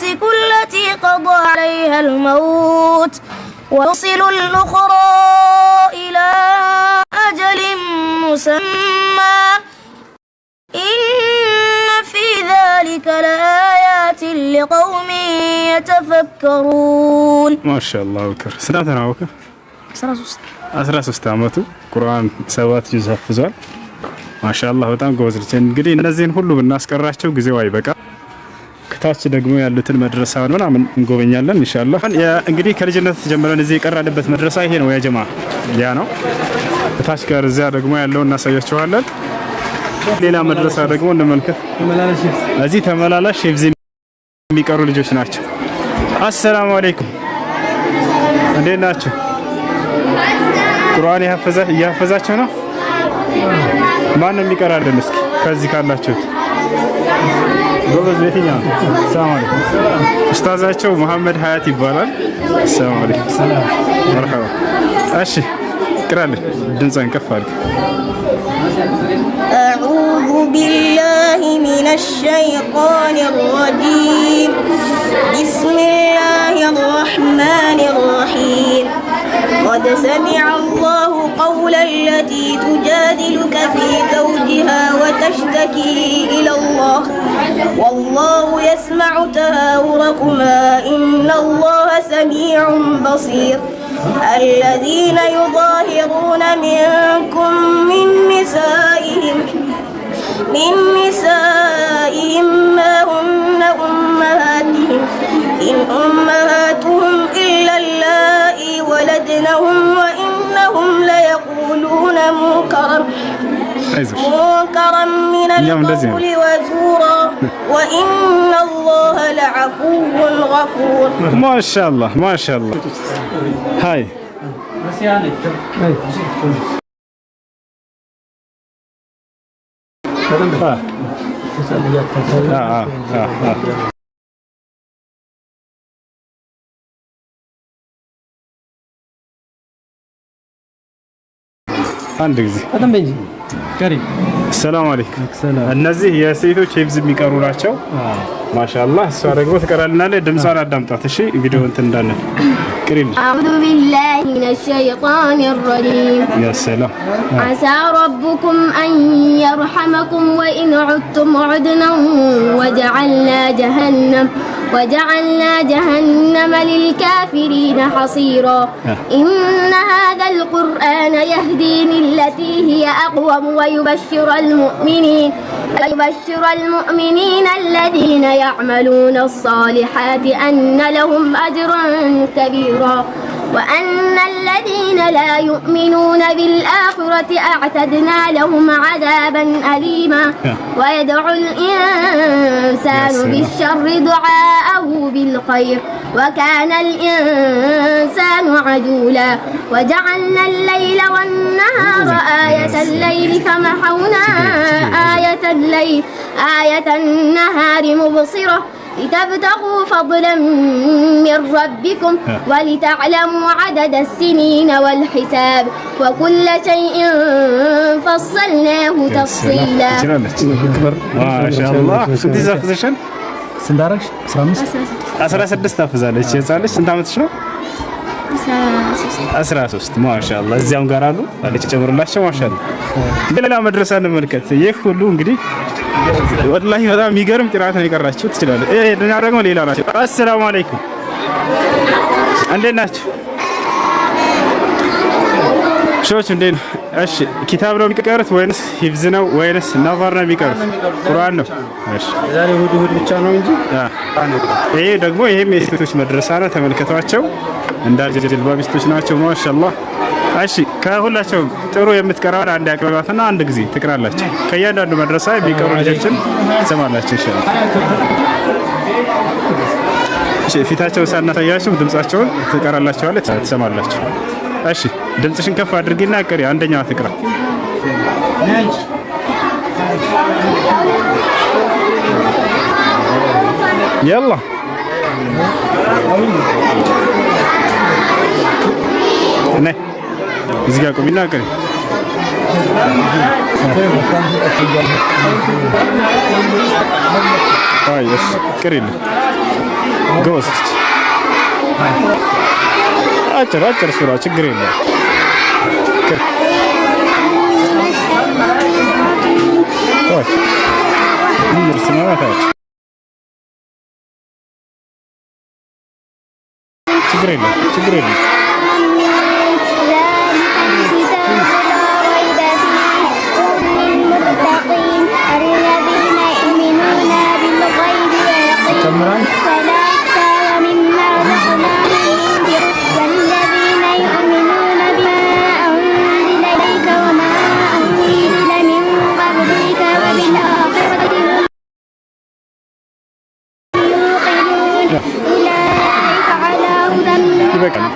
التي قضى عليها الموت ويوصل الأخرى إلى أجل مسمى إن في ذلك لآيات لقوم يتفكرون. ما شاء الله وكر سنتنا وكر 13 ዓመቱ ቁርአን 7 ጁዝ ሐፍዟል። ማሻአላህ በጣም ጎበዝ ልጅ። እንግዲህ እነዚህን ሁሉ ብናስቀራቸው ጊዜው አይበቃ። ከታች ደግሞ ያሉትን መድረሳውን ምናምን እንጎበኛለን ኢንሻአላህ። እንግዲህ ከልጅነት ጀምረን እዚህ የቀራንበት መድረሳ ይሄ ነው ያ ጀማ፣ ያ ነው። ከታች ጋር እዚያ ደግሞ ያለውን እናሳያችኋለን። ሌላ መድረሳ ደግሞ እንመልከት። እዚህ ተመላላሽ ሂፍዝ የሚቀሩ ልጆች ናቸው። አሰላሙ አለይኩም እንዴት ናችሁ? ቁርአን እያፈዛችሁ ነው? ማን ነው የሚቀራልን? እስኪ ከዚህ ካላችሁት ጎበዝ የትኛው? ሰላም አለይኩም። ኡስታዛቸው መሐመድ ሀያት ይባላል። ሰላም አለይኩም። መርሐባ። እሺ ቅራልን፣ ድምፅህን ከፍ አድርግ። أعوذ بالله من الشيطان الرجيم بسم الله الرحمن الرحيم قد سمع الله قول التي تجادلك في زوجها وتشتكي إلى الله والله يسمع تهاوركما إن الله سميع بصير الذين يظاهرون منكم من نسائهم ما هن أمهاتهم إن أمهاتهم إلا اللائي ولدنهم وإنهم ليقولون منكرا من القول وزورا وإن الله لعفو غفور. ما شاء الله ما شاء الله. هاي አንድ ጊዜ ሰላም አለይኩም። እነዚህ የሴቶች ሂፍዝ የሚቀሩ ናቸው። ማሻአላህ እሷ ደግሞ ትቀራልናለች። ድምጿን አዳምጣት እሺ። ቪዲዮ እንትን እንዳለ ቅሪል أعوذ بالله من الشيطان الرجيم يا سلام عسى ربكم أن يرحمكم وإن عدتم عدنا وجعلنا جهنم للكافرين حصيرا إن هذا القرآن يهدي للتي هي أقوم ويبشر المؤمنين الذين يعملون الصالحات أن لهم أجرا كبيرا وأن الذين لا يؤمنون بالآخرة أعتدنا لهم عذابا أليما ويدعو الإنسان بالشر دعاءه بالخير وكان الإنسان عجولا وجعلنا الليل والنهار آية الليل فمحونا آية النهار مبصرة لتبتغوا فضلا من ربكم ولتعلموا عدد السنين والحساب وكل شيء فصلناه تفصيلا. ما شاء الله. ስንት ይዘፍዘሻል? ስንት አደረግሽ? 16 ታፍዛለች። የጻለች ስንት አመትሽ ነው? 13 ማሻአላህ። እዚያም ጋር አሉ አለች ጨምሩላቸው ማሻአላህ። ሌላ መድረሳ እንመልከት። ይህ ሁሉ እንግዲህ ወላሂ በጣም የሚገርም ቅራአት ነው የቀራችሁ ትችላለህ። እኛ ደግሞ ሌላ ናቸው። አሰላሙ አለይኩም እንዴት ናችሁ? ሾች እንዴት ነው? እሺ ኪታብ ነው የሚቀሩት ወይንስ ሂፍዝ ነው ወይንስ ነበር ነው የሚቀሩት? ቁርአን ነው። እሺ ዛሬ እሑድ ብቻ ነው እንጂ ይሄ ደግሞ ይሄም የሴቶች መድረሳ ነው። ተመልከቷቸው እንዳል ጅልባቢስቶች ናቸው ማሻአላህ። እሺ ከሁላቸው ጥሩ የምትቀራው አንድ ያቀርባትና አንድ ጊዜ ትቀራላችሁ። ከእያንዳንዱ መድረሳ የሚቀሩ ልጆችን ትሰማላችሁ ኢንሻአላህ። እሺ ፊታቸውን ሳናሳያችሁ ድምጻቸውን ትቀራላችኋለች፣ ትሰማላችሁ። እሺ ድምጽሽን ከፍ አድርጊና ቀሪ አንደኛዋ ትቅራ። يلا ነይ እዚህ ጋር ቆሚና ቀሪ አይ እሺ ቅሪል ጎበዝ አጭር ሱራ ችግር የለም ችግር የለም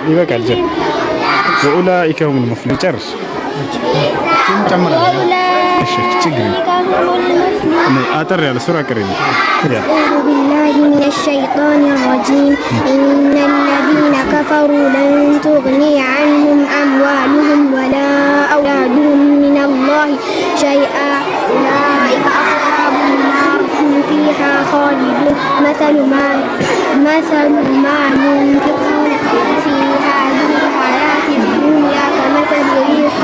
يبقى الجنة وأولئك هم المفلحون جرس أطر على سورة كريمة أعوذ بالله من الشيطان الرجيم إن الذين كفروا لن تغني عنهم أموالهم ولا أولادهم من الله شيئا أولئك أصحاب النار هم فيها خالدون مثل ما ينفقون في هذه الحياة الدنيا كمثل ريح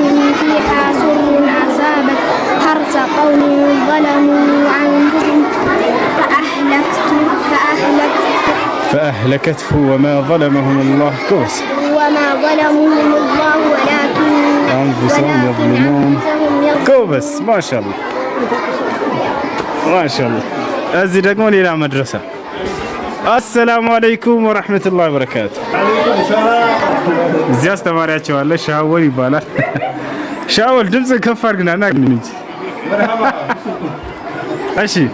فيها سر أصابت حرث قوم ظلموا أنفسهم فأهلكته وما ظلمهم الله كوس وما ظلمهم الله ولكن أنفسهم يظلمون كوبس ما شاء الله ما شاء الله أزيدكم إلى مدرسة السلام عليكم ورحمة الله وبركاته زياس تمارياتي والله شاول يبالا شاول دمس كفار قلنا نجي أشي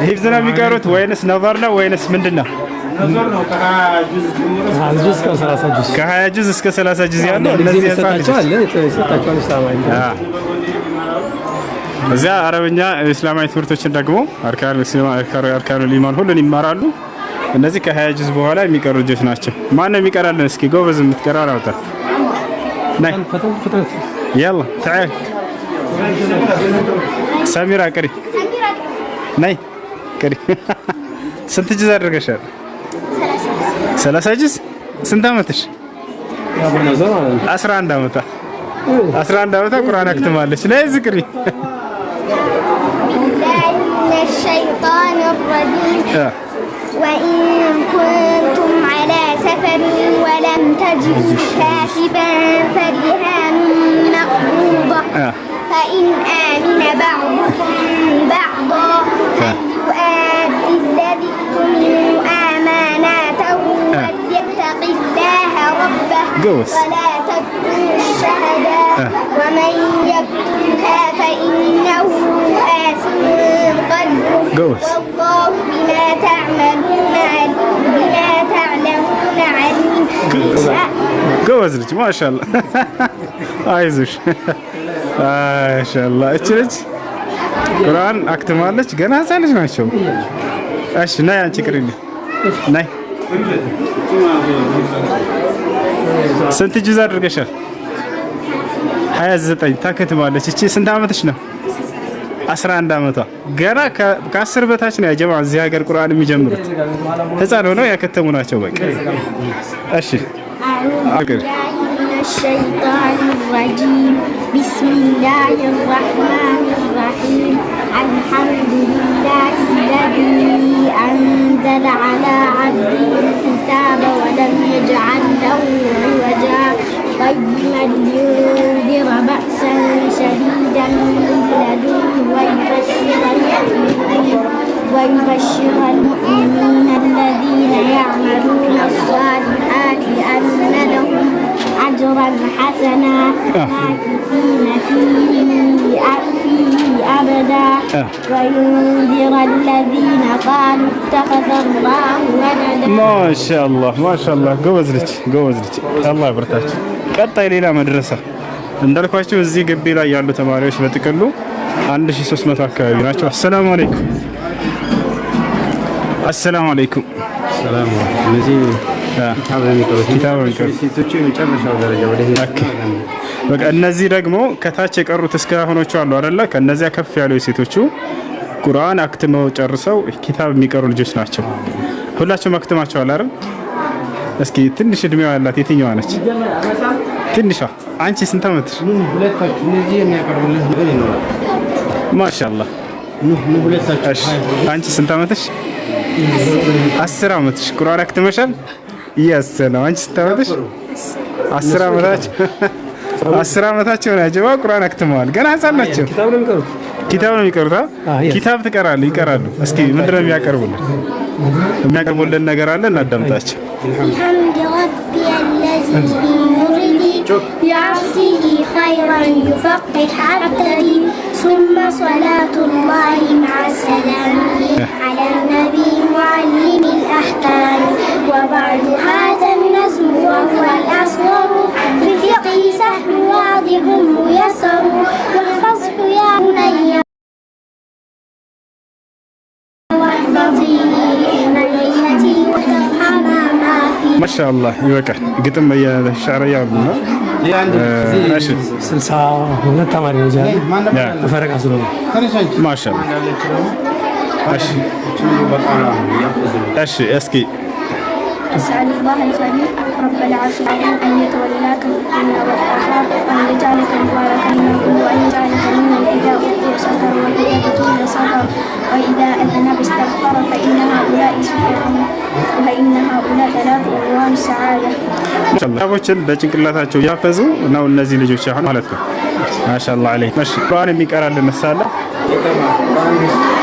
هيفزنا ميقاروت وينس نظرنا وينس مندنا نظرنا كهايا جزء اسك 30 جزء يعني الذي يساعدوا እዚያ አረብኛ እስላማዊ ትምህርቶችን ደግሞ አርካኑ ሊማን ሁሉን ይማራሉ። እነዚህ ከ20 ጁዝ በኋላ የሚቀሩ ልጆች ናቸው። ማን ነው የሚቀራልን? እስኪ ጎበዝ የምትቀራ አውጣ። ናይ يلا تعال سميرة قري ናይ قري ስንት ጁዝ አድርገሻል? 30 ጁዝ። ስንት አመትሽ? 11 አመታ 11 አመታ ቁርአን አክትማለች። ላይ ዝቅሪ الشيطان الرجيم وإن كنتم على سفر ولم تجدوا كاتبا فرهان مقبوضة فإن آمن بعضكم بعضا فليؤدي الذي اؤتمن أماناته وليتق الله ربه ولا تكتموا الشهداء ومن يكتمها فإنه آثم قلبه والله بما تعملون عليم. ጎበዝ ልጅ ማሻአላ አይዞሽ ማሻአላ። እቺ ልጅ ቁርአን አክትማለች። ገና ህፃን ልጅ ናቸው። እሺ ናይ አንቺ ቅሪልኝ ናይ ስንት ጁዝ አድርገሻል? 29 ታከትማለች። እቺ ስንት አመትሽ ነው? 11 አመቷ። ገና ከ10 በታች ነው ያጀማ እዚህ ሀገር ቁርአን የሚጀምሩት ህፃን ሆነው ያከተሙ ናቸው። በቃ እሺ አቅር الشيطان الرجيم بسم الله الرحمن الرحيم الحمد لله الذي أنزل على عبده الكتاب ولم يجعل له عوجا قيما لينذر بأسا شديدا من لدنه ويبشر المؤمنين الذين يعملون الصالحات أن لهم أجرا حسنا ماكثين فيه أبدا وينذر الذين قالوا اتخذ الله ولدا. ما شاء الله ما شاء الله ጎበዝ ልጅ አላህ ያበርታችሁ። ቀጣይ ሌላ መድረሳ እንዳልኳችሁ እዚህ ግቢ ላይ ያሉ ተማሪዎች በጥቅሉ 1300 አካባቢ ናቸው። አሰላሙ አለይኩም ሰላም እነዚህ በቃ እነዚህ ደግሞ ከታች የቀሩት እስካሁኖቹ አሉ አይደለ? ከነዚያ ከፍ ያሉ የሴቶቹ ቁርአን አክትመው ጨርሰው ኪታብ የሚቀሩ ልጆች ናቸው። ሁላችሁም አክትማችኋል አይደል? እስኪ ትንሽ እድሜዋ ያላት የትኛዋ ነች? ትንሿ። አንቺ ስንት ዓመትሽ? ሁለታችሁ እነዚህ የሚያቀርቡልህ ነገር ይኖራል። ማሻአላህ። አንቺ ስንት ዓመትሽ? 10 ዓመትሽ። ቁርአን አክትመሻል? ነው። አንቺ ስንት ዓመትሽ? 10 ዓመታቸው 10 ዓመታቸው ናቸው። ቁርአን አክትመዋል። ገና ህፃን ናቸው። ኪታብ ነው የሚቀሩት። ኪታብ ይቀራሉ። እስኪ ምንድን ነው የሚያቀርቡልን? የሚያቀርቡልን ነገር አለ፣ እናዳምጣቸው። الحمد ربي الذي بمرضي بعبده خيرا يفقه عبدي ثم صلاة الله مع السلام على النبي معلم الأحكام وبعد هذا النظم وهو الأصغر في الفقه سهل واضح ميسر واحفظه يا بني ማሻአላህ ይበቃል። ግጥም የሻዕርያ ነው። እሺ 62 ተማሪ ነው ዛሬ ፈረቃ ስለሆነ ማሻአላህ። እሺ እስኪ أسأل الله الكريم رب العرش العظيم أن يتولاك في الدنيا والآخرة وأن يجعلك مباركا وأن يجعلك ممن إذا أوتي شكر وإذا بطل صبر وإذا أذنب استغفر فإن هؤلاء ثلاث ألوان سعادة. ኪታቦችን በጭንቅላታቸው ያፈዙ ነው እነዚህ ልጆች አሁን ማለት ነው። ማሻአላህ አለይክ። እሺ ቁርአን የሚቀራልን መሳለ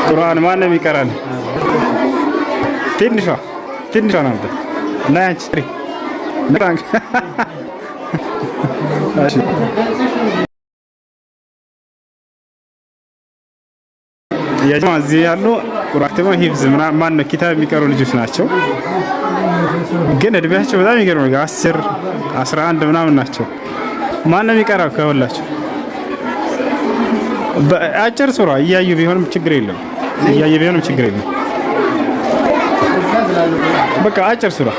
ቁርአን ማን ነው የሚቀራልን? ትንሿ ናት። ናንቺ ነራንክ እሺ የጀማ እዚህ ያሉ ቁርአን ተማ ሂፍዝ ማን ነው ኪታብ የሚቀሩ ልጆች ናቸው። ግን እድሜያቸው በጣም ይገርማል። 10 11 ምናምን ናቸው። ማን ነው የሚቀራው ከሁላችሁ? በአጭር ሱራ እያዩ ቢሆንም ችግር የለም። በቃ አጭር ሱራ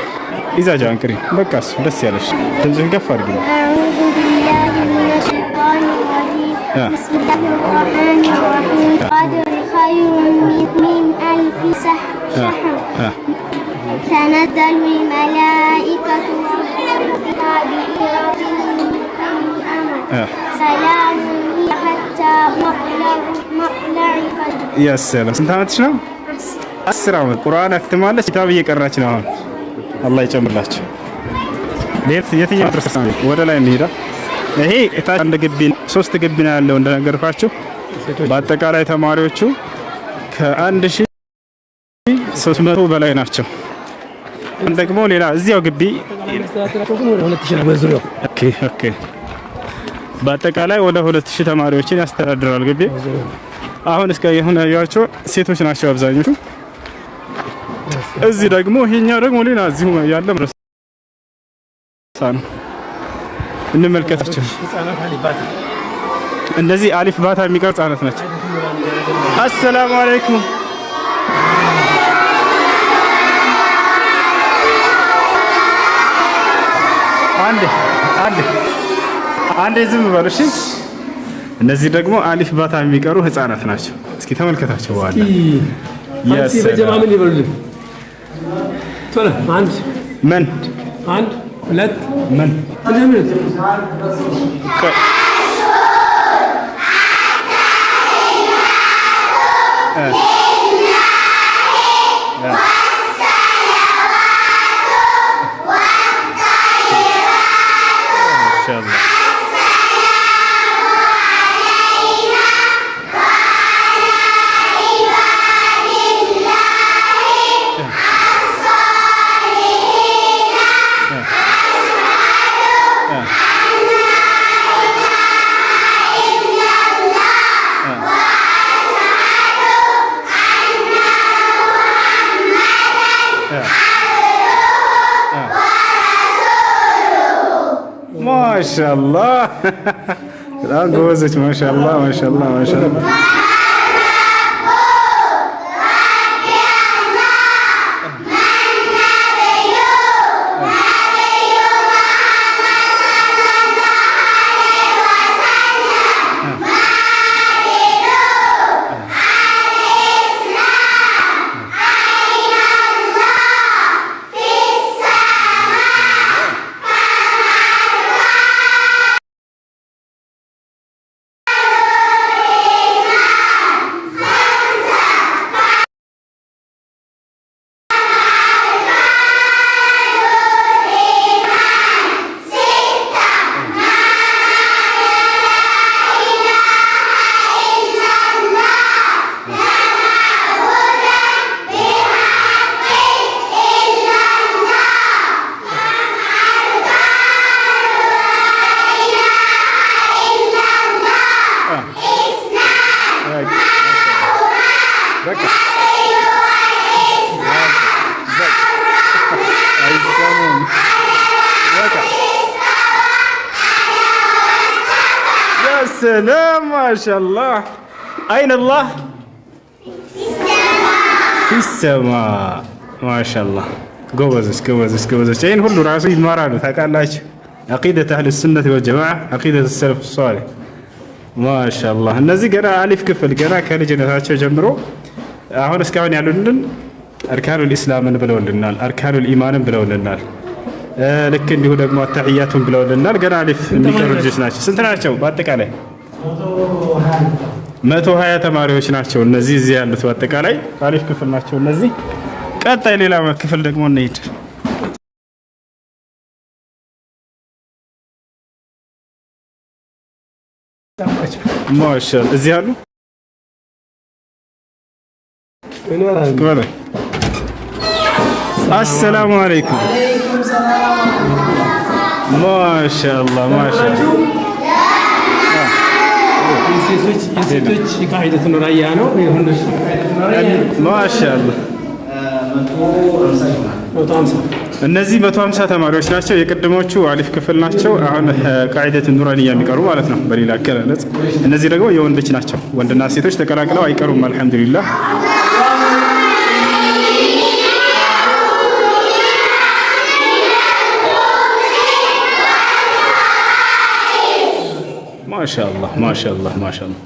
ኢዛጃ አንቅሪ በቃ እሱ ደስ ያለሽ ድምፅህን ከፍ አድርጊ። أعوذ بالله من الشيطان الرجيم بسم الله الرحمن الرحيم القدر خير من ألف شهر تنزل الملائكة والروح فيها بإذن من كل أمر سلام هي حتى مطلع الفجر. يا سلام. ስንት ዓመትሽ ነው? 10 ዓመት። ቁርአን አክትማለች። ኪታብ እየቀራች ነው አሁን። አላህ ይጨምርላችሁ። የትኛው ድረስ ነው? ወደ ላይ እንሄዳ። ይሄ እታች አንድ ግቢ 3 ግቢ ነው ያለው እንደነገርኳችሁ። በአጠቃላይ ተማሪዎቹ ከ1300 በላይ ናቸው። ደግሞ ሌላ እዚያው ግቢ ኦኬ በአጠቃላይ ወደ 2000 ተማሪዎችን ያስተዳድራል ግቢ። አሁን እስከ የሆነ ያያቸው ሴቶች ናቸው አብዛኞቹ። እዚህ ደግሞ ይሄኛው ደግሞ ሌላ እዚሁ ያለ መድረሳ ነው። እንመልከታቸው። እነዚህ አሊፍ ባታ የሚቀሩ ህጻናት ናቸው። አሰላሙ አለይኩም። አንዴ ዝም በሉ እሺ። እነዚህ ደግሞ አሊፍ ባታ የሚቀሩ ህፃናት ናቸው። እስኪ ተመልከታቸው። በኋላ በጀማምን ይበሉልን። ቶሎ አንድ ሁለት ምን ማሻአላህ በጣም ጎበዞች። ማሻአላህ السلام ما شاء الله. أين الله؟ في السماء. ما شاء الله. ጎበዞች ይህን ሁሉ ራሱ ይማራሉ ታውቃላችሁ። عقيدة أهل السنة والجماعة عقيدة السلف الصالح ما شاء الله እነዚህ ገና አሊፍ ክፍል ገና ከልጅነታቸው ጀምሮ አሁን እስካሁን ያሉልን አርካኑል ኢስላምን ብለውልናል፣ አርካኑል ኢማንን ብለውልናል፣ ልክ እንዲሁ ደግሞ አተህያቱን ብለውልናል። ገና አሊፍ የሚቀሩ ልጆች ናቸው። ስንት ናቸው በአጠቃላይ? 120 ተማሪዎች ናቸው እነዚህ እዚህ ያሉት በአጠቃላይ አሊፍ ክፍል ናቸው እነዚህ። ቀጣይ ሌላ ክፍል ደግሞ እንሂድ። ማሻአላህ እዚህ አሉ። አሰላሙ አለይኩም። ማሻአላህ የሴቶች ቃዒደቱ ኑራያ ነው። የወንዶች ማሻአላህ 150 እነዚህ 150 ተማሪዎች ናቸው። የቅድሞቹ አሊፍ ክፍል ናቸው። አሁን ቃዒደቱ ኑራንያ የሚቀሩ ማለት ነው በሌላ አገላለጽ። እነዚህ ደግሞ የወንዶች ናቸው። ወንድና ሴቶች ተቀላቅለው አይቀሩም። አልሐምዱሊላህ ማሻአላህ ማሻአላህ ማሻአላህ።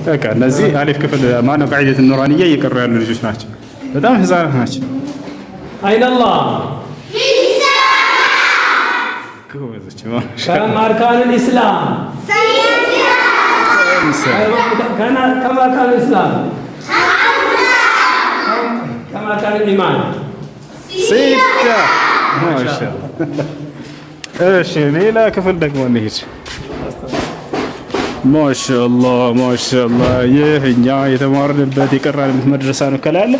በቃ እነዚህ አሊፍ ክፍል ማነው ቃዒደቱ ኑራንያ እየቀሩ ያሉ ልጆች ናቸው። በጣም ህፃናት ናቸው። أين الله؟ كم أركان الإسلام؟ كم أركان الإسلام؟ كم أركان الإيمان؟ 6 ما شاء الله. ايش ليلى كفل دقمو نهيج ما شاء الله ይህ እኛ የተማርንበት የቀራንበት መድረሳ ነው ከላለ።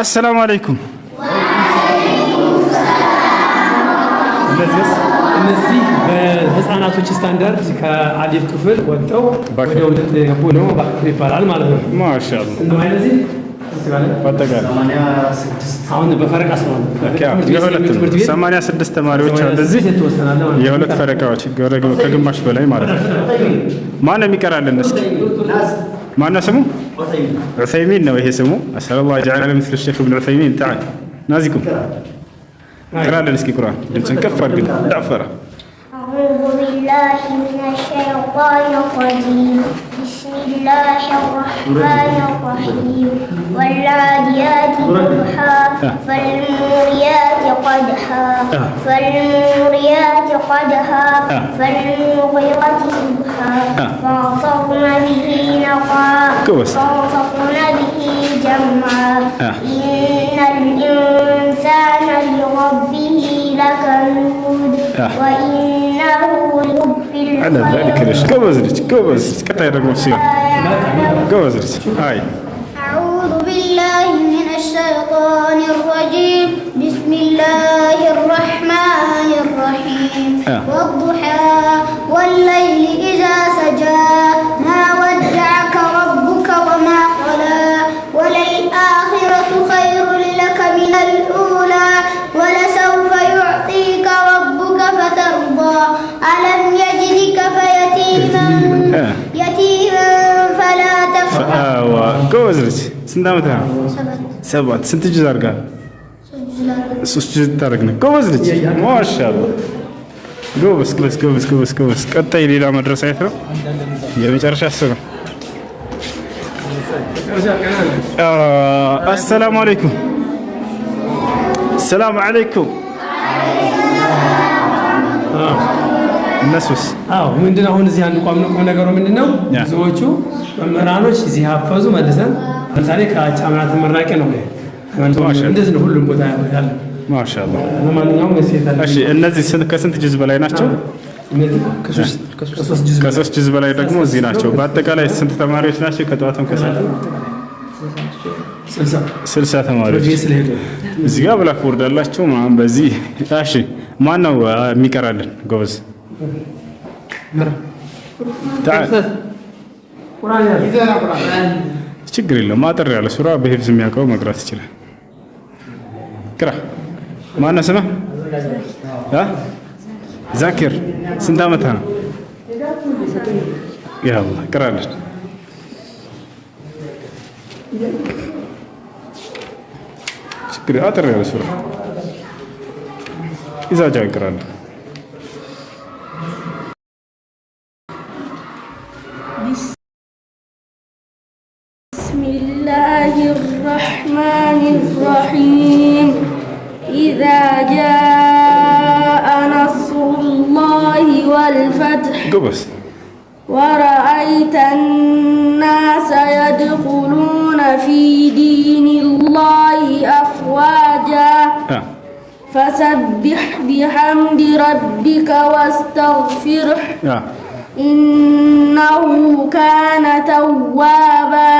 السلام عليكم. እነዚህ በህፃናቶች ስታንዳርድ ከአሊፍ ክፍል ወጥተው ወደ ሁለት የገቡ ነው ይባላል ማለት ነው። ማሻአላህ እነዚህ አሁን በፈረቃ ስለሆነ 86 ተማሪዎች አሉ እዚህ የሁለት ፈረቃዎች ከግማሽ በላይ ማለት ነው። ማን የሚቀራልን እስኪ ማነው ስሙ? ዑሰይሚን ነው ይሄ ስሙ። አሰላላሁ ጀዐለ ምስለ ሼኽ ኢብኑ ዑሰይሚን ተዓል ናዚኩም ቅራለን እስኪ ቁርአን ድምፅን ከፍ አድርግ ዳፈራ أعوذ بالله من الشيطان الرجيم بسم الله الرحمن الرحيم والعاديات ضبحا فالموريات قدحا فالموريات قدحا فالمغيرات صبحا فعصرن به نقعا فوسطن به جمعا إن الإنسان لربه لكنود وإنه لحب على ذلك كوز كتا يرقم سير كوز هاي. أعوذ بالله من الشيطان الرجيم بسم الله الرحمن الرحيم والضحى والليل إذا سجى ما ودعك ربك وما قلى وللآخرة خير لك من الأولى ولسوف يعطيك ربك فترضى ألم يجدك يتيما فلا تفقى كوزرج سنتامتها 7 ስንት ጁዝ አድርጋ 3 ጁዝ ታደርግነ ጎበዝ ልጅ ማሻአላ ጎበዝ። ቀጣይ ሌላ መድረሳ የት ነው? የመጨረሻ አስበ አሰላሙ አለይኩም ሰላም አለይኩም። እነሱስ ምንድነው አሁን እዚህ አንድ ቋም ነገሩ ምንድነው? ብዙዎቹ መምህራኖች እዚህ ሀፈዙ መልሰን ለምሳሌ ከአቻምና ተመራቂ ነው እንደዚህ ነው ሁሉም ቦታ ያለው ማሻአላህ። ለማንኛውም እሺ እነዚህ ከስንት ጁዝ በላይ ናቸው? ከሶስት ጁዝ በላይ ደግሞ እዚህ ናቸው። በአጠቃላይ ስንት ተማሪዎች ናቸው? ከጠዋቱም ከሰዓት 60 ተማሪዎች እዚህ ጋር ብላክ ቦርድ አላቸው ማለት በዚህ። እሺ ማን ነው የሚቀራልን ጎበዝ? ችግር የለም ማጠር ያለ ሱራ በሂፍዝ የሚያውቀው መቅራት ይችላል። ቅራ። ማነው ስምህ? ዛኪር። ስንት ዓመትህ ነው? يا الله اقرأ لنا. شكرا أطر يا رسول الله إذا جاء اقرأ لنا. بسم الله الرحمن الرحيم. إذا جاء نصر الله والفتح ورأيت الناس يدخلون في دين الله أفواجا فسبح بحمد ربك واستغفره إنه كان توابا.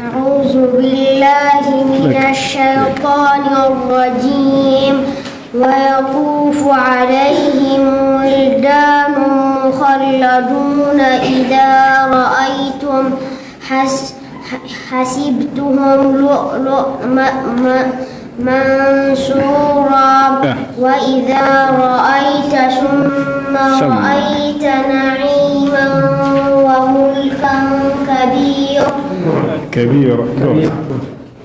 أعوذ بالله من الشيطان الرجيم. ويطوف عليهم ولدان مخلدون إذا رأيتم حسبتهم لؤلؤا منثورا وإذا رأيت ثم رأيت نعيما وملكا كبيرا.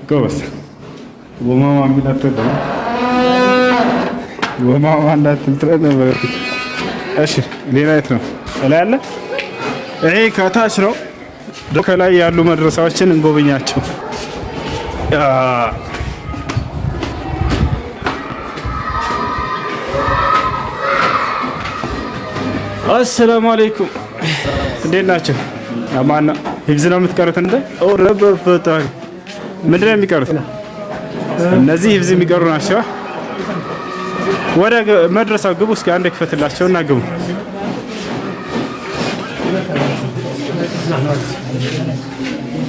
كويس. وما عملت وما عندها تلتقطنا بقى. أشر ليلاتنا لا لا إيه كاتاش رو دوكلا يالو مدرسة وشين نقوبينياتشو. السلام عليكم. ديناتشو أمانة هفزنا متكررتنا أو رب فتاة مدري متكررتنا النزيه هفزي متكررنا شو ወደ መድረሳው ግቡ። እስኪ አንድ ክፈትላቸውና ግቡ።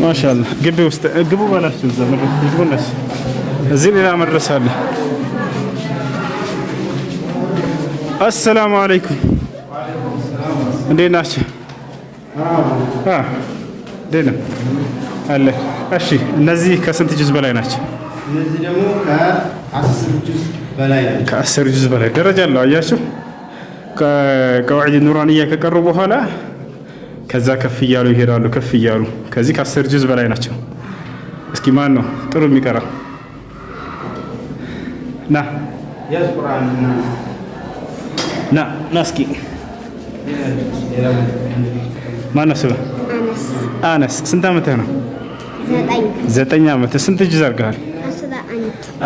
ማሻአላህ ግቢ ውስጥ ግቡ ባላችሁ እዛ መድረስ ግቡነስ። እዚህ ሌላ መድረሳ አለ። አሰላሙ አለይኩም እንዴት ናችሁ? ደህና አለ። እሺ እነዚህ ከስንት ጁዝ በላይ ናቸው? እነዚህ ደግሞ ከ10 ጁዝ በላይ ናቸው። ከ10 ጁዝ በላይ ደረጃ አለው። አያችሁ ከቀዋዒድ ኑራንያ ከቀሩ በኋላ ከዛ ከፍ እያሉ ይሄዳሉ። ከፍ እያሉ ከዚህ ከ10 ጁዝ በላይ ናቸው። እስኪ ማን ነው ጥሩ የሚቀራ? ና ያዝ ቁርአን ና እስኪ ማን ነው ስለ አነስ ስንት ዓመትህ ነው? 9 ዓመት። ስንት ጁዝ አድርገሃል?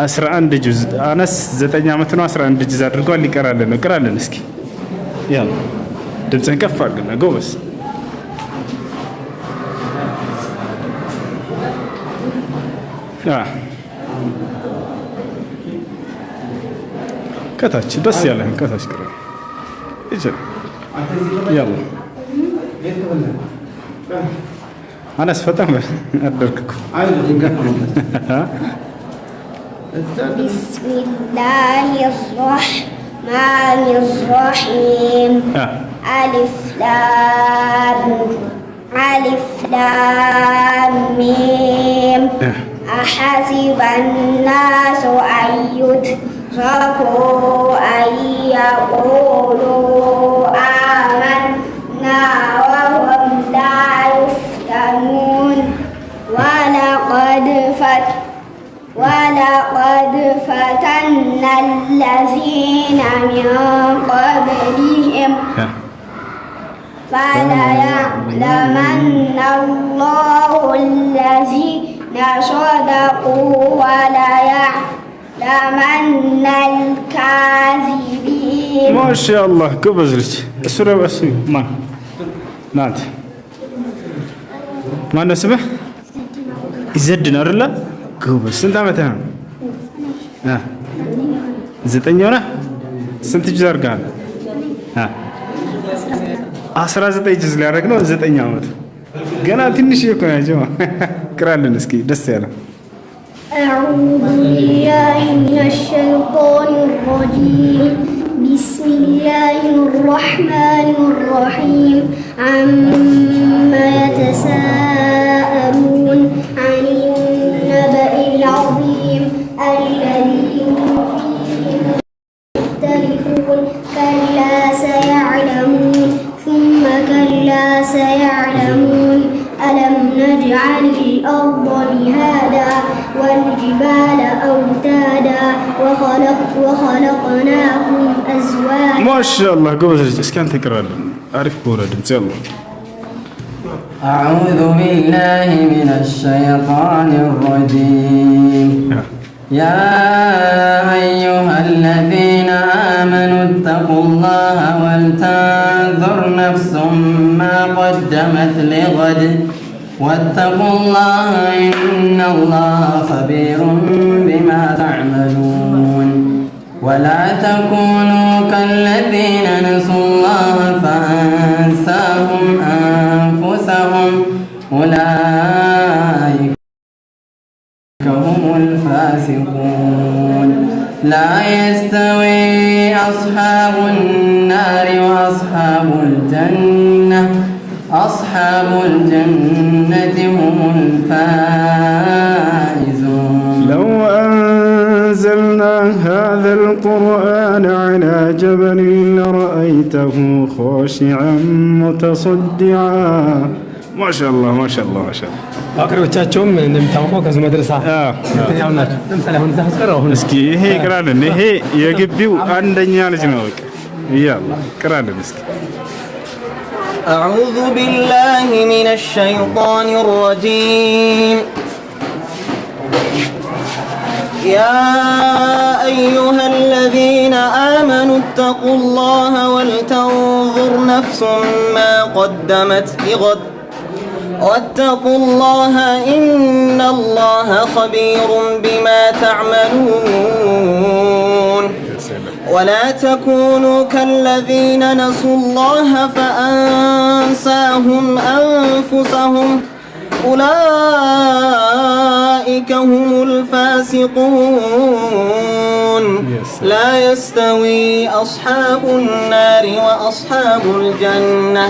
11 ጁዝ። አነስ 9 ዓመት ነው። 11 ጁዝ አድርጓል። ሊቀራለን ነው። ቅራለን እስኪ ያው ድምፅህን ከፍ አድርግና ጎበዝ። ከታች ደስ ያለህን ከታች ቅራ ያው አነስ ፈጣን አደርክኩ። ቢስሚላሂ ራህማኒ ራሂም አሊፍ ላም ሚም አሐሲበ ናሱ አን ዩትረኩ አን የቁሉ አመና ወሁም ላ ዩፍተኑን ወለቀድ ፈተና አለዚነ ሚን ቀብሊሂም فليعلمن الله الذين صدقوا وليعلمن الكاذبين. ما شاء الله كبز لك السورة باسمي نات ما نسبه يزدنا ولا كبز سنت عمتها 9 ሆነ ስንት ጁዝ አድርገሃል? 19 ጁዝ ሊያደርግ ነው። 9 ዓመት ገና ትንሽ እኮ ነው። ቅራለን እስኪ ደስ ያለ أعوذ بالله من الشيطان الرجيم. بسم الله الرحمن الرحيم. عما يتساءلون عن النبأ العظيم الذي هم فيه مختلفون كلا سيعلمون ثم وخلقناكم أزواجا. ما شاء الله قوز اسكان تقرأ أعرف بورا دمس يلا. أعوذ بالله من الشيطان الرجيم. يا أيها الذين آمنوا اتقوا الله ولتنظر نفس ما قدمت لغد واتقوا الله إن الله خبير بما تعملون ولا تكونوا كالذين نسوا الله فأنساهم أنفسهم أولئك هم الفاسقون لا يستوي أصحاب النار وأصحاب الجنة أصحاب الجنة هم الفائزون. لو أنزلنا هذا القرآن على جبل لرأيته خاشعا متصدعا. ما شاء الله ما شاء الله ما شاء الله. አቅርቦቻቸውም እንደምታውቀው ከዚህ መድረሳ ያው ናቸው። ለምሳሌ አሁን እዛ አስቀረው አሁን እስኪ ይሄ ቅራልን ይሄ የግቢው አንደኛ ልጅ ነው። በቃ ይያላ ቅራልን እስኪ أعوذ بالله من الشيطان الرجيم. يا أيها الذين آمنوا اتقوا الله ولتنظر نفس ما قدمت لغد واتقوا الله إن الله خبير بما تعملون ولا تكونوا كالذين نسوا الله فأنساهم أنفسهم أولئك هم الفاسقون لا يستوي أصحاب النار وأصحاب الجنة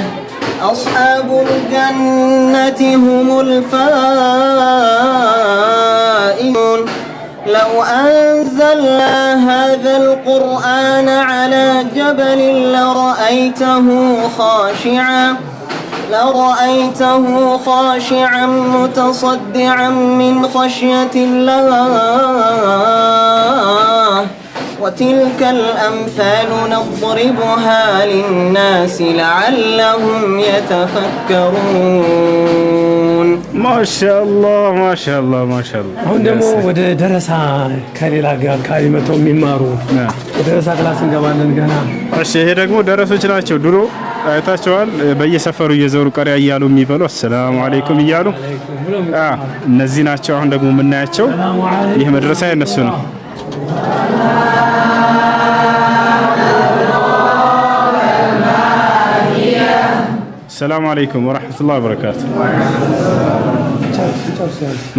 أصحاب الجنة هم الفائزون. لو أنزلنا هذا القرآن على جبل لرأيته خاشعا متصدعا من خشية الله وتلك الأمثال نضربها للناس لعلهم يتفكرون. ما شاء الله ما شاء الله ما شاء الله. አሁን ደግሞ ወደ ደረሳ ከሌላ አካባቢ መጥተው የሚማሩ ወደ ደረሳ ክላስ እንገባለን ገና። እሺ ይሄ ደግሞ ደረሶች ናቸው። ድሮ አይታቸዋል በየሰፈሩ እየዞሩ ቀሪያ እያሉ የሚበሉ አሰላሙ አለይኩም እያሉ እነዚህ ናቸው። አሁን ደግሞ የምናያቸው ይህ መድረሳ የነሱ ነው። السلام عليكم ورحمة الله وبركاته.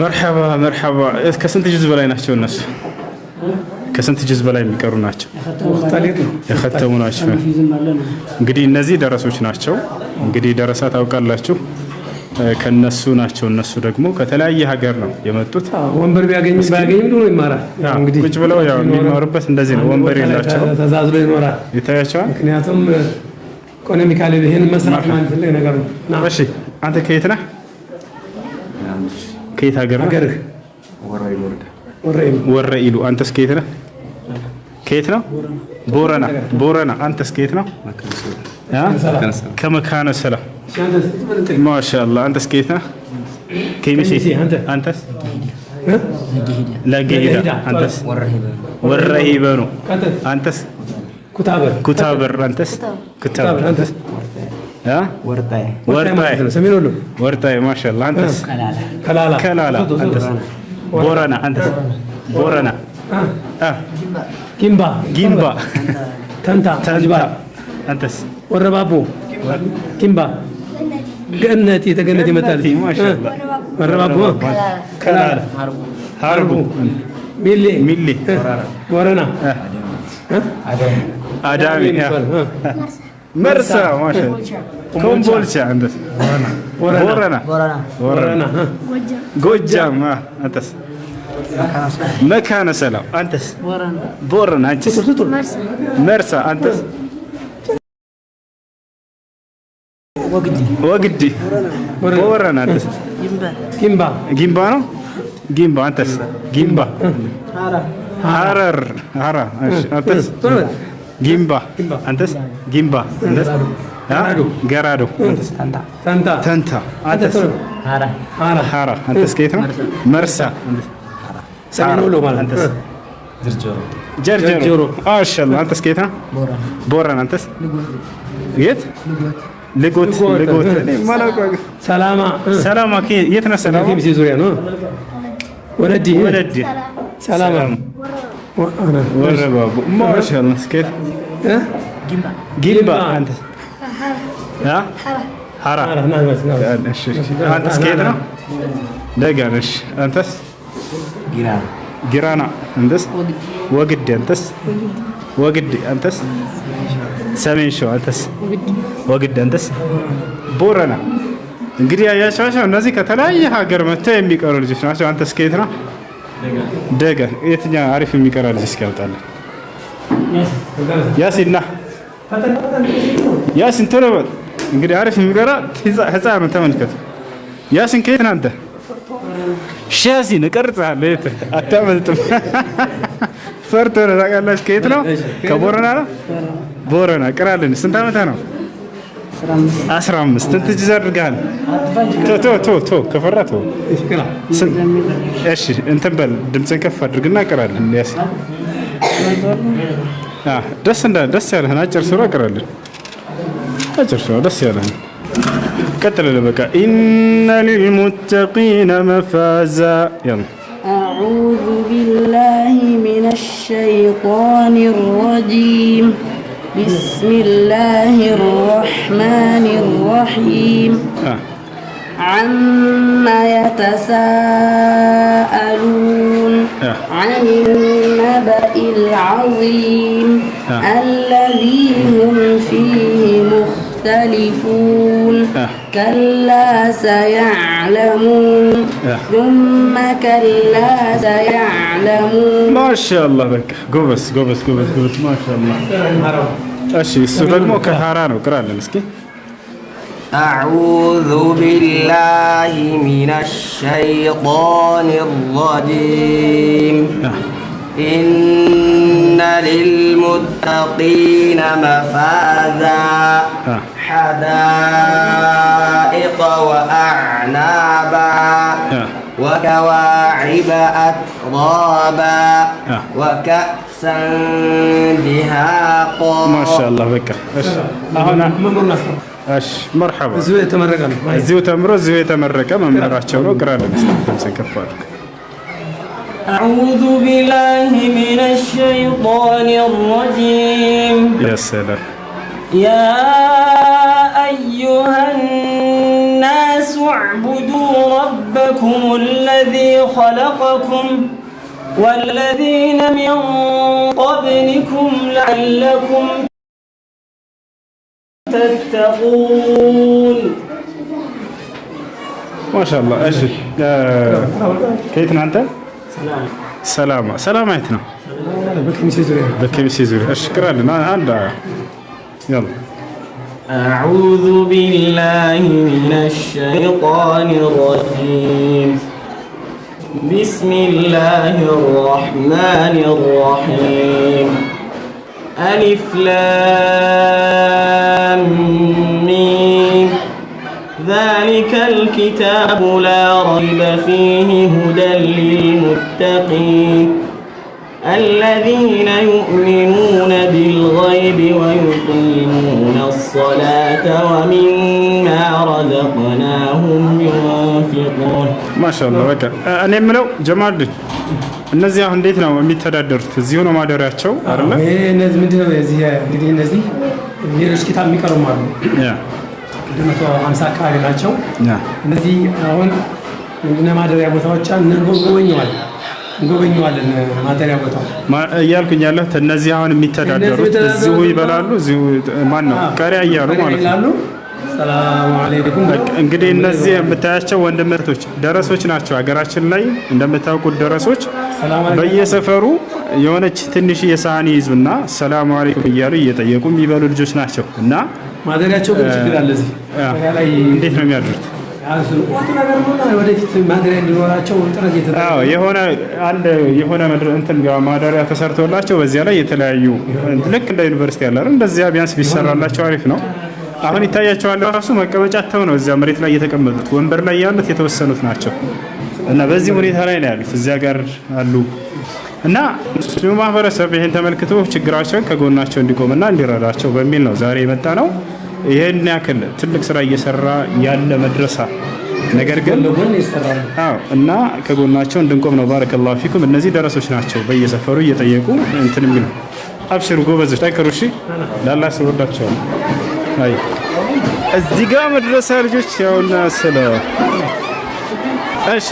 مرحبا مرحبا. كسنت جزء بلاي نحشو الناس كسنت جزء بلاي የሚቀሩ ናቸው የختሙ ናቸው። እንግዲህ እነዚህ ደረሶች ናቸው። እንግዲህ ደረሳ ታውቃላችሁ ከነሱ ናቸው። እነሱ ደግሞ ከተለያየ ሀገር ነው የመጡት። ወንበር ባያገኝም ደግሞ ይማራል። እንግዲህ ቁጭ ብለው ያው የሚማሩበት እንደዚህ ነው። ወንበር የላቸው ተዛዝሎ ይኖራል። ይታያቸዋል። ምክንያቱም ኢኮኖሚካሊ ይሄን መስራት ማለት ትልቅ ነገር ነው። እሺ አንተ ከየት ነህ? ከየት ሀገር ነህ? ወረኢሉ። አንተስ ከየት ነህ? ከየት ነው? ቦረና። ቦረና። አንተስ ከየት ነው? ከመካነ ሰላም። ማሻአላህ። አንተስ ከየት ነህ? ከሚሴ። አንተስ? ለገሂዳ። አንተስ? ወረሂበኑ። አንተስ? ኩታበር። አንተስ? ኩታበር። አንተስ? ወርጣይ። ሰሜን ወሎ ወርጣይ። ማሻአላህ። አንተስ? ከላላ። አንተስ? ቦረና። አንተስ? ቦረና። ጊምባ። ተንታ። አንተስ? ወረባቦ። ጊምባ። ገነቲ ተገነቲ ይመጣል። ማሻአላህ። ወረባቦ። ከላላ። ሀርቡ። ሚሊ። ቦረና። አዳሚ። መርሳ። ማሻአላህ። ኮምቦልቻ። አንተስ? ቦረና። ጎጃም። አንተስ? መካነ ሰላም። አንተስ? ቦረና። አንቺስ? መርሳ። አንተስ? ወግዲ። ቦረና። አንተስ? ጊምባ ነው። ጊምባ። አንተስ? ጊምባ። ሐረር ሐራ እሺ አንተስ ጊምባ አንተስ ጊምባ አንተስ ገራዶ አንተስ ተንታ አንተስ ሐራ አንተስ ከየት ነው መርሳ ሰሜን ወሎ ማለት አንተስ ጀርጀሮ ማሻአላህ አንተስ ከየት ነው ቦረና አንተስ የት ልጎት ሰላማ የት ነው ሰላማ ከሚሴ ዙሪያ ነው ወለዲ ሰላማ ወረባቡ ማሻአላህ እስከየት ጊምባ አንተስ ሐራ አንተስ ከየት ነው ደጋን እሺ አንተስ ጊራና አንተስ ወግዴ አንተስ ወግዴ አንተስ ሰሜን ሸዋ አንተስ ወግዴ አንተስ ቦረና እንግዲህ ያያቸዋቸው እነዚህ ከተለያየ ሀገር መጥተው የሚቀሩ ልጆች ናቸው። አንተስ ከየት ነው ደጋ የትኛው አሪፍ የሚቀራ ልጅ እስኪ ያውጣለን ያሲን ና ያሲን ቶሎ በል እንግዲህ አሪፍ የሚቀራ ህፃን ነው ተመልከቱ ያሲን ከየት ነህ አንተ ሻዚን እቀርጽሃለሁ የት አታመልጥም ፈርቶ ነው ታውቃላችሁ ከየት ነው ከቦረና ነው ቦረና ቅራልን ስንት ዓመትህ ነው 15 እንት ጅዝ አድርገሃል ቶ ከፈራ ቶ እሺ እንትን በል ድምፅን ከፍ አድርግና ቅራልን ያሲን ደስ ያለህን አጭር ሱራ ቅራልን አጭር ሱራ ደስ ያለህን قتل بك إن للمتقين مفازا يلا أعوذ بالله من الشيطان الرجيم بسم الله الرحمن الرحيم عما يتساءلون عن النبأ العظيم الذي هم فيه مختلفون كلا سيعلمون ثم كلا سيعلمون ما شاء الله بك قبس ما شاء الله أشي السؤال مو كهارانو قرأنا مسكين أعوذ بالله من الشيطان الرجيم إن للمتقين مفازا حدائق وأعنابا وكواعب أترابا وكأسا دهاقا ما شاء الله بك هنا اش مرحبا زوي تمرقنا زوي تمر زوي تمرقه ممراچو ነው قرا ለምሳሌ ከፋር أعوذ بالله من الشيطان الرجيم يا سلام يا أيها الناس اعبدوا ربكم الذي خلقكم والذين من قبلكم لعلكم تتقون ما شاء الله ايش كيفنا انت سلامة عيتنا بكمسي زوري اشكرا لنا هذا يلا أعوذ بالله من الشيطان الرجيم بسم الله الرحمن الرحيم ألف لام ميم ذلك الكتاب لا ريب فيه هدى للمتقين الذين يؤمنون بالغيب ويقيمون الصلاة ومما رزقناهم ينفقون ما شاء الله بك እኔ የምለው ጀማል እነዚህ አሁን እንዴት ነው የሚተዳደሩት? እዚሁ ነው ማደሪያቸው አይደል? እነዚህ ምንድነው የዚህ እንግዲህ እነዚህ ሌሎች ኪታብ የሚቀሩም አሉ ያ 150 አካባቢ ናቸው እነዚህ አሁን ምንድነው ማደሪያ ቦታዎች እንጎበኘዋለን ማደሪያ ቦታው እያልኩኝ ያለሁት እነዚህ አሁን የሚተዳደሩት እዚሁ ይበላሉ እዚሁ ማን ነው ቀሪያ እያሉ ማለት ነው። ሰላም አለይኩም እንግዲህ እነዚህ የምታያቸው ወንድምቶች ደረሶች ናቸው። ሀገራችን ላይ እንደምታውቁት ደረሶች በየሰፈሩ የሆነች ትንሽ የሳህኒ ይዙና ሰላም አለይኩም እያሉ እየጠየቁ የሚበሉ ልጆች ናቸው እና ማደሪያቸው ግን ችግር አለ። እዚህ እንዴት ነው የሚያድሩት? ወጥ ነገር ነው ወደፊት ማድሪያ እንዲኖራቸው ጥረት እየተደረገ የሆነ እንትን ጋር ማደሪያ ተሰርቶላቸው በዚያ ላይ የተለያዩ ልክ እንደ ዩኒቨርሲቲ ያለ አይደል እንደዚያ ቢያንስ ቢሰራላቸው አሪፍ ነው። አሁን ይታያቸዋል ራሱ መቀመጫቸው ነው እዚያ መሬት ላይ የተቀመጡት ወንበር ላይ ያሉት የተወሰኑት ናቸው እና በዚህ ሁኔታ ላይ ነው ያሉት እዚያ ጋር አሉ እና ሙስሊሙ ማህበረሰብ ይሄን ተመልክቶ ችግራቸውን ከጎናቸው እንዲቆምና እንዲረዳቸው በሚል ነው ዛሬ የመጣ ነው። ይሄን ያክል ትልቅ ስራ እየሰራ ያለ መድረሳ ነገር ግን እና ከጎናቸው እንድንቆም ነው። ባረከላሁ ፊኩም። እነዚህ ደረሶች ናቸው በየሰፈሩ እየጠየቁ እንትን የሚሉ አብሽሩ ጎበዞች ጠንክሩ እሺ ላላህ ስለወዳቸው አይ እዚህ ጋር መድረሳ ልጆች ያውና ስለ እሺ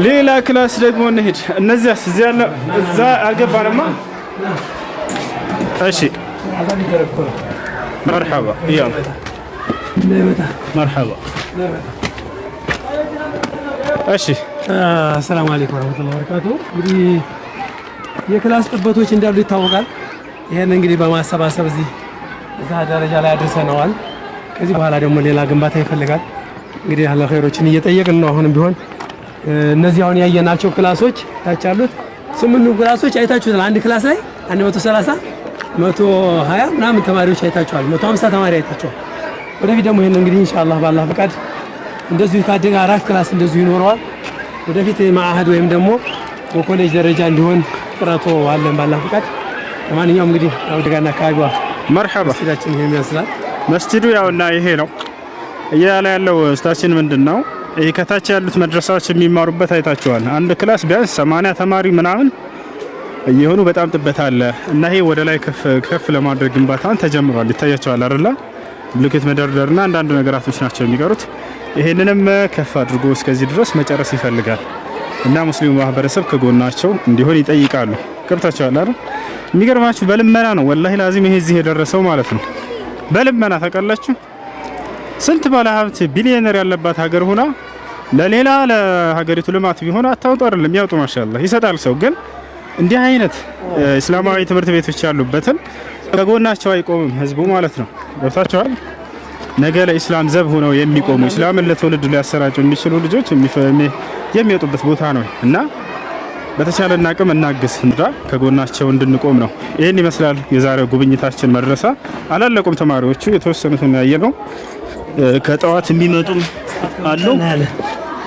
ሌላ ክላስ ደግሞ እንሂድ። እነዚያስ እዚያ ያለ እዛ አልገባንማ። እሺ መርሐባ ያው መርሐባ እሺ አሰላሙ አለይኩም ወራህመቱላሂ ወበረካቱሁ። እንግዲህ የክላስ ጥበቶች እንዳሉ ይታወቃል። ይሄን እንግዲህ በማሰባሰብ እዚህ ደረጃ ላይ አድርሰነዋል። ከዚህ በኋላ ደግሞ ሌላ ግንባታ ይፈልጋል። እንግዲህ አላህ ኸይሮችን እየጠየቅን ነው። አሁንም ቢሆን እነዚህ አሁን ያየናቸው ክላሶች ታች ያሉት 8 ክላሶች አይታችሁታል። አንድ ክላስ ላይ 130 120 ምናምን ተማሪዎች አይታችኋል። 150 ተማሪ አይታችኋል። ወደፊት ደግሞ ይሄን እንግዲህ ኢንሻአላህ በአላህ ፈቃድ እንደዚሁ ካደገ 4 ክላስ እንደዚሁ ይኖረዋል። ወደፊት ማአህድ ወይም ደግሞ በኮሌጅ ደረጃ እንዲሆን ጥረቱ አለን በአላህ ፈቃድ። ለማንኛውም እንግዲህ አውደጋና አካባቢዋ መርሐባ መስጂዳችን ይሄን ይመስላል። መስጂዱ ያውና ይሄ ነው እያለ ያለው ስታችን ምንድነው? ይሄ ከታች ያሉት መድረሳዎች የሚማሩበት አይታችኋል። አንድ ክላስ ቢያንስ 80 ተማሪ ምናምን እየሆኑ በጣም ጥበት አለ እና ይሄ ወደ ላይ ከፍ ለማድረግ ግንባታን ተጀምሯል። ይታያቸዋል አይደል? ብሎኬት መደርደርና አንዳንድ ነገራቶች ናቸው የሚቀሩት። ይሄንንም ከፍ አድርጎ እስከዚህ ድረስ መጨረስ ይፈልጋል እና ሙስሊሙ ማህበረሰብ ከጎናቸው እንዲሆን ይጠይቃሉ። ገብታችኋል አይደል? የሚገርማችሁ በልመና ነው ወላሂ ላዚም ይሄ እዚህ የደረሰው ማለት ነው። በልመና ታውቃላችሁ። ስንት ባለ ሀብት ቢሊዮነር ያለባት ሀገር ሆና ለሌላ ለሀገሪቱ ልማት ቢሆን አታውጡ አይደለም ያውጡ ማሻአላህ ይሰጣል ሰው። ግን እንዲህ አይነት እስላማዊ ትምህርት ቤቶች ያሉበትን ከጎናቸው አይቆምም ህዝቡ ማለት ነው። ገብታችኋል? ነገ ለኢስላም ዘብ ሆነው የሚቆሙ እስላምን ለትውልድ ሊያሰራጩ የሚችሉ ልጆች የሚወጡበት ቦታ ነው እና በተቻለና አቅም እናግዝ እንዳ ከጎናቸው እንድንቆም ነው። ይሄን ይመስላል የዛሬው ጉብኝታችን መድረሳ። አላለቁም ተማሪዎቹ የተወሰኑትን ያየነው ከጠዋት የሚመጡም አሉ፣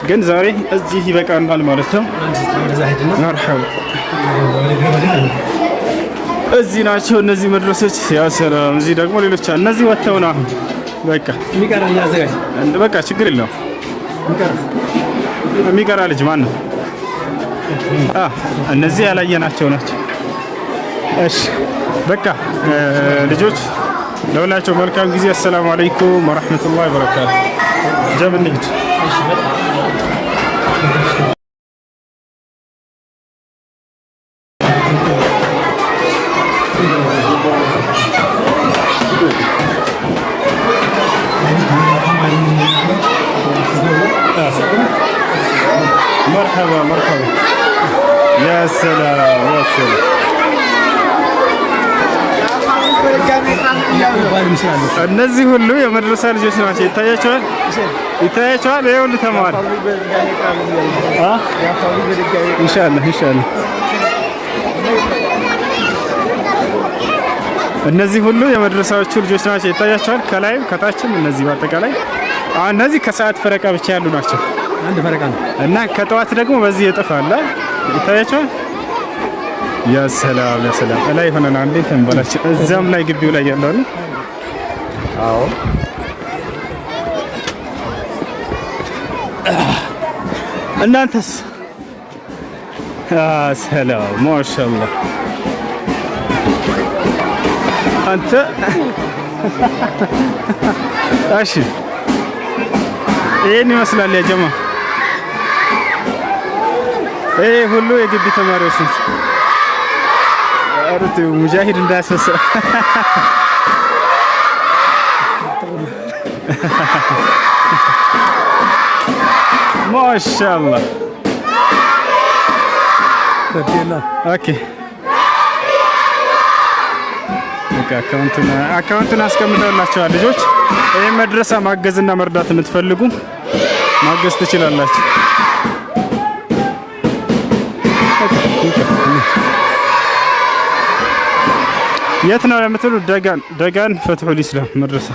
ግን ዛሬ እዚህ ይበቃናል ማለት ነው። መርሐባ እዚህ ናቸው እነዚህ መድረሶች። ያ ሰላም እዚህ ደግሞ ሌሎች እነዚህ ወጥተውና በቃ በቃ ችግር የለውም። የሚቀራ ልጅ ማን ነው? እነዚህ ያላየናቸው ናቸው። እሺ በቃ ልጆች ለሁላቸው መልካም ጊዜ። አሰላሙ አለይኩም ወራህመቱላሂ ወበረካቱ። ጀብ እንሂድ። مرحبا مرحبا يا سلام يا سلام እነዚህ ሁሉ የመድረሳ ልጆች ናቸው። ይታያቸዋል ይታያቸዋል። ይሄ ሁሉ ተማሪ ኢንሻአላህ ኢንሻአላህ። እነዚህ ሁሉ የመድረሳዎቹ ልጆች ናቸው። ይታያቸዋል ከላይም ከታችም። እነዚህ በአጠቃላይ እነዚህ ከሰዓት ፈረቃ ብቻ ያሉ ናቸው። አንድ ፈረቃ ነው እና ከጠዋት ደግሞ በዚህ ይጠፋል። ይታያቸዋል። ያ ሰላም ያ ሰላም። ላይ ሆነና እንዴት እንበላችሁ። እዛም ላይ ግቢው ላይ ያለው ነው። አዎ እናንተስ? ሰላም ማሻአላህ። አንተ እሺ ይሄን ይመስላል ያ ጀማ። ይሄ ሁሉ የግቢ ተማሪዎች ናቸው። አሩት ሙጃሂድ እንዳያስፈሳ ማሻአላህ። ኦኬ አካውንቱን አስቀምጠውላችኋል ልጆች። ይሄ መድረሳ ማገዝና መርዳት የምትፈልጉ ማገዝ ትችላላችሁ። የት ነው ለምትሉ ደጋን ፈትሁል ኢስላም መድረሳ